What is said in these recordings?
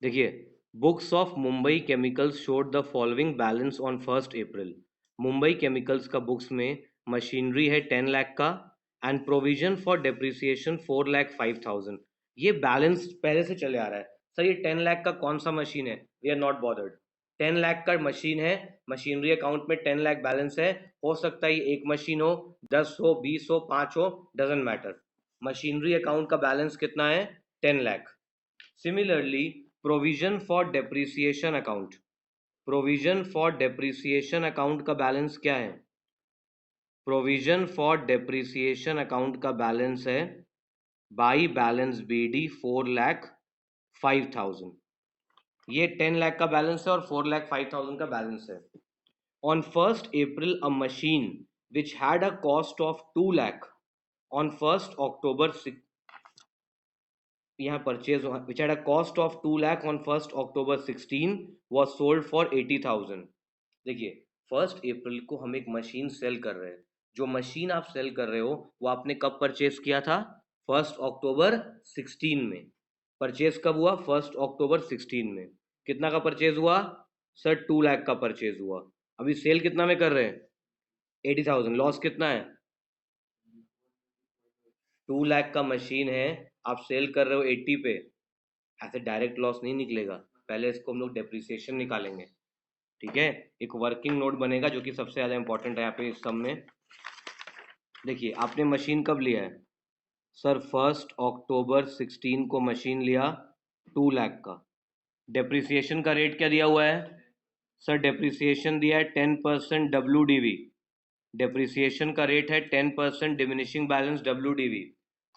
देखिए, books of Mumbai chemicals showed the following balance on 1 April. Mumbai chemicals का books में machinery है 10 लाख का एंड प्रोविजन फॉर डेप्रिसिएशन 4,05,000। ये बैलेंस पहले से चले आ रहा है। सर ये 10 लाख का कौन सा मशीन है? We are not bothered. 10 lakh का मशीन है, मशीनरी अकाउंट में 10 लाख बैलेंस है। हो सकता है ये एक मशीन हो, 10 हो, 20 हो, 5 हो, डजेंट मैटर। मशीनरी अकाउंट का बैलेंस कितना है? 10 lakh. Similarly, provision for depreciation account, provision for depreciation account का बैलेंस क्या है? प्रोविजन फॉर डेप्रिसिएशन अकाउंट का बैलेंस है बाई बैलेंस बीडी 4,05,000। ये 10 लाख का बैलेंस है और 4,05,000 का बैलेंस है। On 1 April a machine which had a cost of 2 lakh on 1 October यहाँ purchase which had a cost of 2 lakh on 1 October 16 was sold for 80,000। देखिए, 1 अप्रैल को हम एक मशीन सेल कर रहे हैं। जो मशीन आप सेल कर रहे हो वो आपने कब परचेज किया था? 1 अक्टूबर 16 में। परचेज कब हुआ? 1 अक्टूबर 16 में। कितना का परचेज हुआ? सर 2 लाख का परचेज हुआ। अभी सेल कितना में कर रहे हैं? 80,000। लॉस कितना है? 2 लाख का मशीन है, आप सेल कर रहे हो 80 पे। ऐसे डायरेक्ट लॉस नहीं निकलेगा, पहले इसको हम लोग डेप्रिसिएशन निकालेंगे। ठीक है, एक वर्किंग नोट बनेगा जो कि सबसे ज़्यादा इंपॉर्टेंट है यहाँ पे इस सब में। देखिए, आपने मशीन कब लिया है? सर 1 अक्टूबर 16 को मशीन लिया 2 लाख का। डेप्रिसिएशन का रेट क्या दिया हुआ है? सर डेप्रिसिएशन दिया है 10% WDV। डेप्रिसिएशन का रेट है 10% डिमिनिशिंग बैलेंस WDV।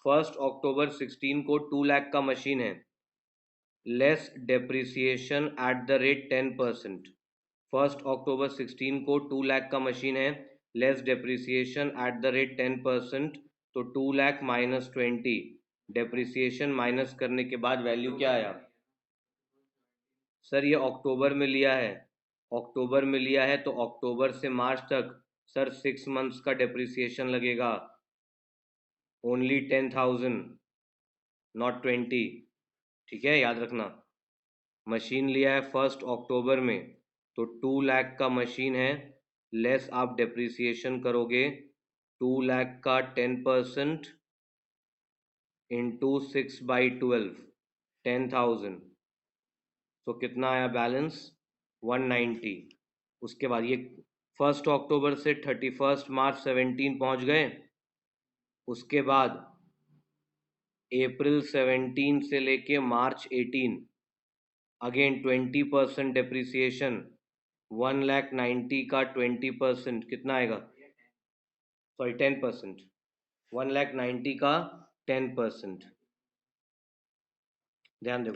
1 अक्टूबर 16 को 2 लाख का मशीन है, less depreciation at the rate 10%। 1 अक्टूबर 16 को 2 लाख का मशीन है, less depreciation at the rate 10%। तो 2 लाख माइनस 20, डेप्रिसिएशन माइनस करने के बाद वैल्यू क्या आया? सर ये अक्टूबर में लिया है, अक्टूबर में लिया है तो अक्टूबर से मार्च तक सर 6 मंथ्स का डेप्रिसिएशन लगेगा। Only 10,000, not 20। ठीक है, याद रखना। मशीन लिया है 1 अक्टूबर में, तो 2 लाख का मशीन है, लेस आप डेप्रिसिएशन करोगे 2 लाख का 10% इंटू 6/12, 10,000। तो कितना आया बैलेंस? 190। उसके बाद ये 1 अक्टूबर से 31 मार्च 17 पहुंच गए। उसके बाद अप्रैल 17 से लेके मार्च 18, अगेन 20% डेप्रिसिएशन। 1,90,000 का 20% कितना आएगा? सॉरी 10%। 1,90,000 का 10%। ध्यान दो,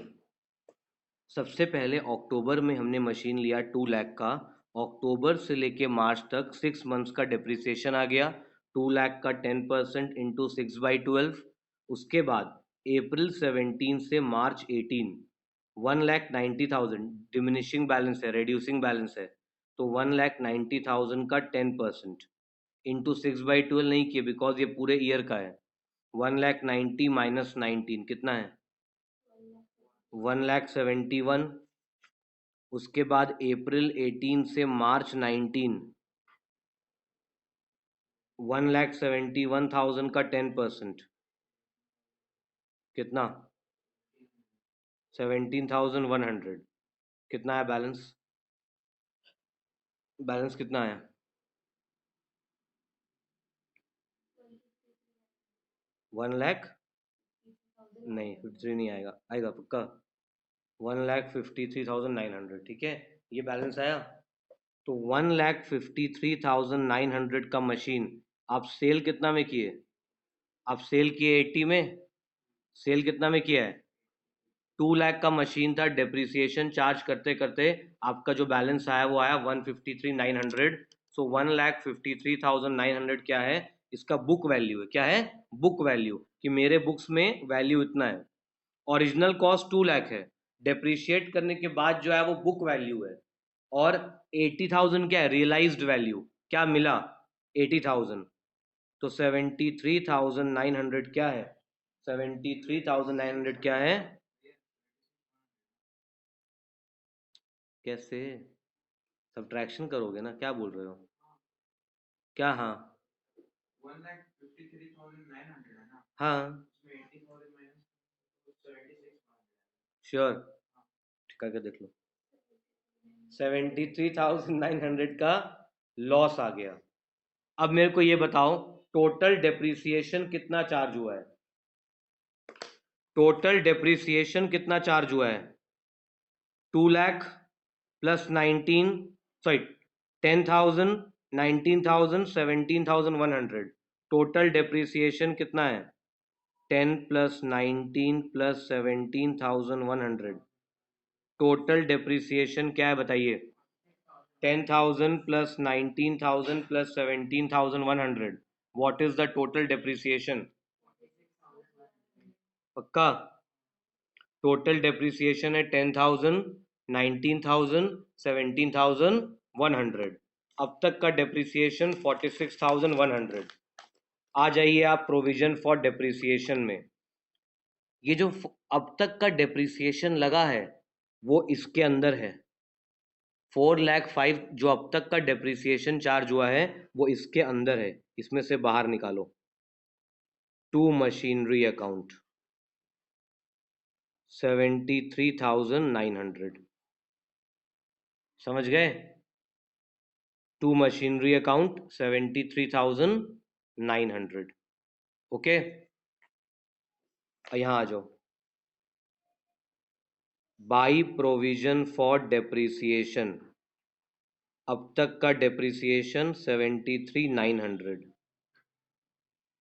सबसे पहले अक्टूबर में हमने मशीन लिया 2 लाख का। अक्टूबर से लेके मार्च तक 6 मंथ्स का डिप्रिसिएशन आ गया, 2 लाख का 10% इंटू 6/12। उसके बाद अप्रैल 17 से मार्च 18, 1,90,000 डिमिनिशिंग बैलेंस है, रिड्यूसिंग बैलेंस है, तो 1,90,000 का 10% इंटू 6/12 नहीं किए बिकॉज ये पूरे ईयर का है। 1,90,000 माइनस 19 कितना है? 1,71,000। उसके बाद अप्रैल 18 से मार्च 19, 1,71,000 का 10% कितना? 17,100। कितना है बैलेंस? बैलेंस कितना आया? 1 लाख नहीं, 53 नहीं आएगा, आएगा पक्का। 1,53,900। ठीक है, ये बैलेंस आया। तो 1,53,900 का मशीन आप सेल कितना में किए? आप सेल किए 80 में। सेल कितना में किया है? 2 लाख का मशीन था, डेप्रिसिएशन चार्ज करते करते आपका जो बैलेंस आया वो आया 153,900। सो 1,53,900 क्या है? इसका बुक वैल्यू है। क्या है? बुक वैल्यू, कि मेरे बुक्स में वैल्यू इतना है। ओरिजिनल कॉस्ट 2 लाख है, डेप्रिशिएट करने के बाद जो है वो बुक वैल्यू है। और 80,000 क्या है? Realised value. क्या मिला? 80,000। तो 73,900 क्या है? 73,900 क्या है? कैसे? सब्ट्रैक्शन करोगे ना, क्या बोल रहे हो? क्या? हाँ। 1,53,900 है ना? हाँ। श्योर? करके देख लो। 73,900 का लॉस आ गया। अब मेरे को ये बताओ, टोटल डेप्रिसिएशन कितना चार्ज हुआ है? टोटल डेप्रिसिएशन कितना चार्ज हुआ है? 2 lakh plus 19, sorry, 10,000, 19,000, 17,100। Total depreciation कितना है? 10 प्लस 19 प्लस 17,100। टोटल डेप्रिसिएशन क्या है बताइए? 10,000 plus 19,000 plus 17,100। What is the total depreciation? पक्का? टोटल डेप्रिसिएशन है 10,000, 19,000, 17,100। अब तक का डेप्रिसिएशन 46,100। आ जाइए आप प्रोविजन फॉर डेप्रिसिएशन में। ये जो अब तक का डेप्रिसिएशन लगा है वो इसके अंदर है। 4,05,000 जो अब तक का डेप्रिसिएशन चार्ज हुआ है वो इसके अंदर है, इसमें से बाहर निकालो। To machinery account 73,900। समझ गए? To machinery account 73,900। ओके, यहां आ जाओ। बाई प्रोविजन फॉर डेप्रिसिएशन, अब तक का डेप्रिसिएशन 73,900।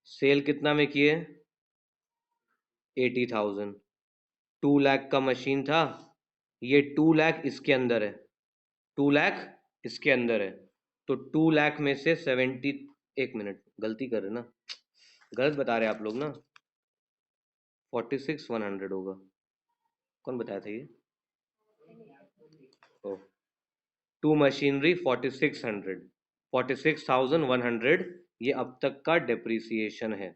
सेल कितना में किए? 80,000। 2 लाख का मशीन था, ये 2 लाख इसके अंदर है, 2 लाख इसके अंदर है। तो 2 लाख में से 70, एक मिनट, गलती कर रहे ना, गलत बता रहे आप लोग ना। 46,100 होगा। कौन बताया था ये? ओ, टू मशीनरी 4600, 46,100 ये अब तक का डेप्रिसिएशन है।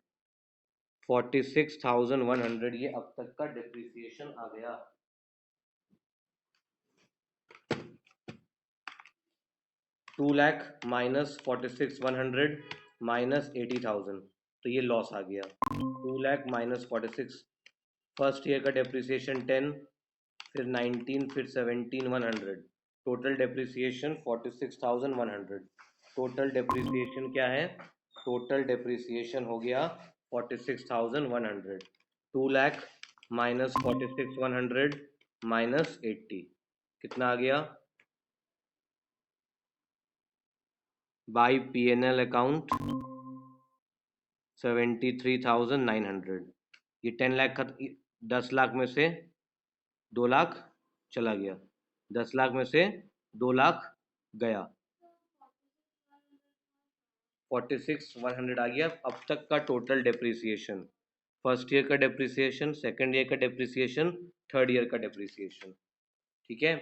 46,100 ये अब तक का डेप्रिसिएशन आ गया। 2 लाख माइनस 46,100 माइनस 80,000, तो ये लॉस आ गया। 2 लाख माइनस 46, फर्स्ट ईयर का डेप्रिसिएशन 10, फिर 19, फिर 17,100। Total depreciation 46,100। टोटल डेप्रिसिएशन क्या है? टोटल डेप्रिसिएशन हो गया 46,100। 2 लाख माइनस 46,100 माइनस 80, कितना आ गया? By P&L account 73,900। ये 10 लाख का, 10 लाख में से 2 लाख चला गया, 10 लाख में से 2 लाख गया, 46,100 आ गया। अब तक का टोटल डेप्रिसिएशन, फर्स्ट ईयर का डेप्रिसिएशन, सेकंड ईयर का डेप्रिसिएशन, थर्ड ईयर का डेप्रिसिएशन। ठीक है,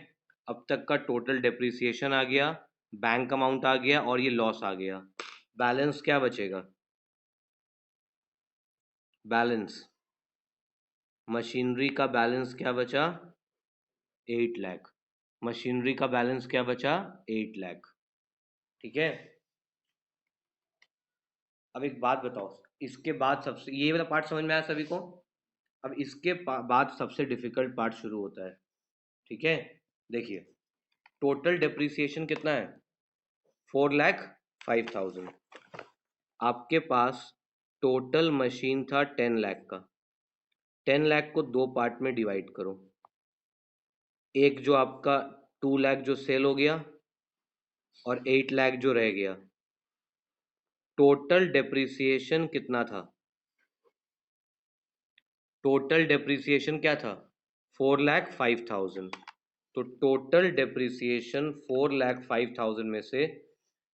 अब तक का टोटल डेप्रिसिएशन आ गया, बैंक अमाउंट आ गया और ये लॉस आ गया। बैलेंस क्या बचेगा? बैलेंस मशीनरी का बैलेंस क्या बचा? 8 लाख। मशीनरी का बैलेंस क्या बचा? 8 लाख। ठीक है, अब एक बात बताओ, इसके बाद सबसे, ये वाला पार्ट समझ में आया सभी को? अब इसके बाद सबसे डिफिकल्ट पार्ट शुरू होता है। ठीक है, देखिए, टोटल डेप्रिसिएशन कितना है? 4,05,000। आपके पास टोटल मशीन था 10 लाख का। 10 लाख को दो पार्ट में डिवाइड करो। एक जो आपका 2 लाख जो सेल हो गया और 8 लाख जो रह गया। टोटल डेप्रिसिएशन कितना था? टोटल डेप्रिसिएशन क्या था? 4,05,000। तो टोटल डेप्रिसिएशन 4,05,000 में से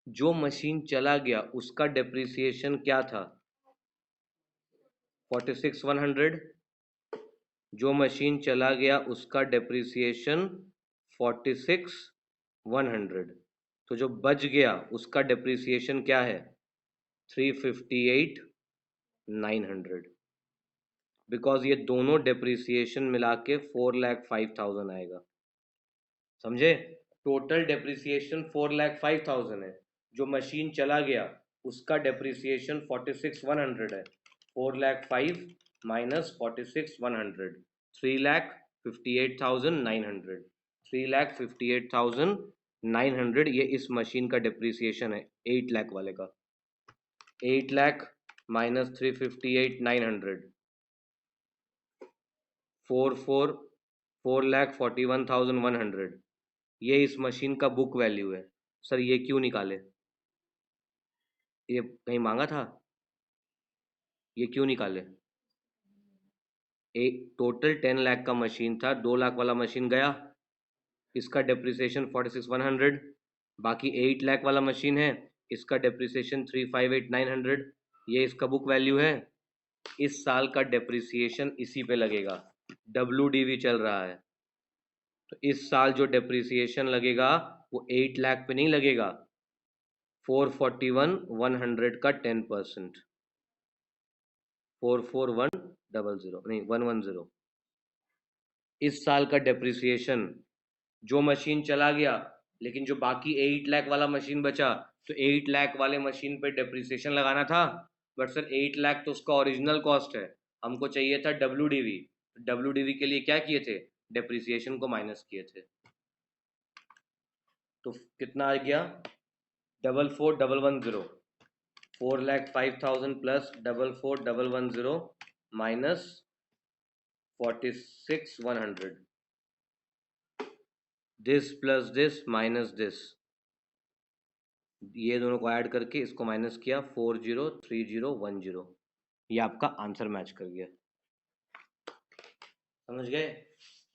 जो मशीन चला गया उसका डेप्रिसिएशन क्या था? 46,100। जो मशीन चला गया उसका डेप्रिसिएशन 46,100। तो जो बच गया उसका डेप्रिसिएशन क्या है? 358,900। बिकॉज ये दोनों डेप्रिसिएशन मिला के 4,05,000 आएगा। समझे? टोटल डेप्रिसिएशन 4,05,000 है, जो मशीन चला गया उसका डेप्रिसिएशन 46,100 है। 4,05,000 माइनस 46,100, 3,58,900, 3,58,900 ये इस मशीन का डेप्रिसिएशन है 8 लाख वाले का। 8 लाख माइनस 358,900, 4,41,100 ये इस मशीन का बुक वैल्यू है। सर ये क्यों निकाले, ये कहीं मांगा था, ये क्यों निकाले? एक टोटल 10 लाख का मशीन था, 2 लाख वाला मशीन गया, इसका डेप्रिसिएशन 46,100, बाकी 8 लाख वाला मशीन है, इसका डेप्रिसिएशन 358,900, ये इसका बुक वैल्यू है। इस साल का डेप्रिसिएशन इसी पे लगेगा, WDV चल रहा है, तो इस साल जो डेप्रिसिएशन लगेगा वो 8 लाख पे नहीं लगेगा, 441,100 का 10%, 441,000 नहीं 110। इस साल का डेप्रिसिएशन, जो मशीन चला गया लेकिन जो बाकी 8 लाख वाला मशीन बचा, तो 8 लाख वाले मशीन पे डेप्रिसिएशन लगाना था, बट सर 8 लाख तो उसका ओरिजिनल कॉस्ट है, हमको चाहिए था WDV। WDV के लिए क्या किए थे, डेप्रिसिएशन को माइनस किए थे। तो कितना आ गया, 44,110, 4,05,000 plus 44,110 minus 46,100, this plus this minus this, ये दोनों को ऐड करके इसको माइनस किया, 403010, ये आपका आंसर मैच कर गया। समझ गए?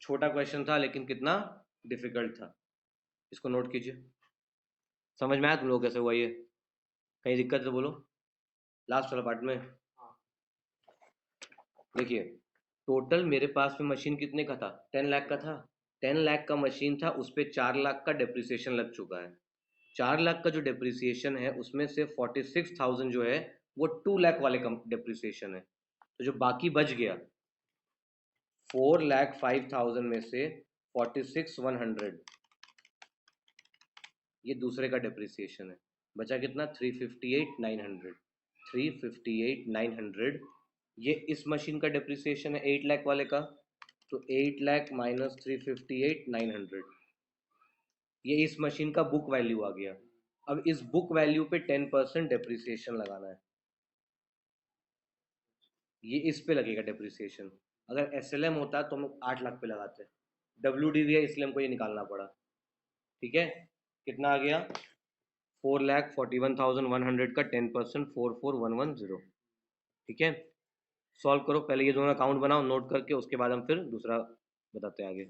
छोटा क्वेश्चन था लेकिन कितना डिफिकल्ट था, इसको नोट कीजिए। समझ में आया तुम लोग कैसे हुआ ये? कहीं दिक्कत तो बोलो लास्ट वाला पार्ट में। देखिए टोटल मेरे पास में मशीन कितने का था, 10 लाख का था। 10 लाख का मशीन था, उस पर 4 लाख का डेप्रिसिएशन लग चुका है। 4 लाख का जो डेप्रिसिएशन है उसमें से 46,000 जो है वो 2 लाख वाले का डेप्रिसिएशन है, तो जो बाकी बच गया 4,05,000 में से 46,100 ये दूसरे का डेप्रिसिएशन है, बचा कितना 358,900, 358,900 ये इस मशीन का डेप्रिसिएशन है 8 लाख वाले का, तो 8 लाख माइनस 358,900 ये इस मशीन का बुक वैल्यू आ गया। अब इस बुक वैल्यू पे 10% डेप्रिसिएशन लगाना है, ये इस पे लगेगा डेप्रिसिएशन। अगर SLM होता तो हम 8 लाख पे लगाते, WDV है इसलिए हमको ये निकालना पड़ा। ठीक है, कितना आ गया, 4,41,100 का 10% 44,110। ठीक है, सॉल्व करो, पहले ये दोनों अकाउंट बनाओ नोट करके, उसके बाद हम फिर दूसरा बताते हैं आगे।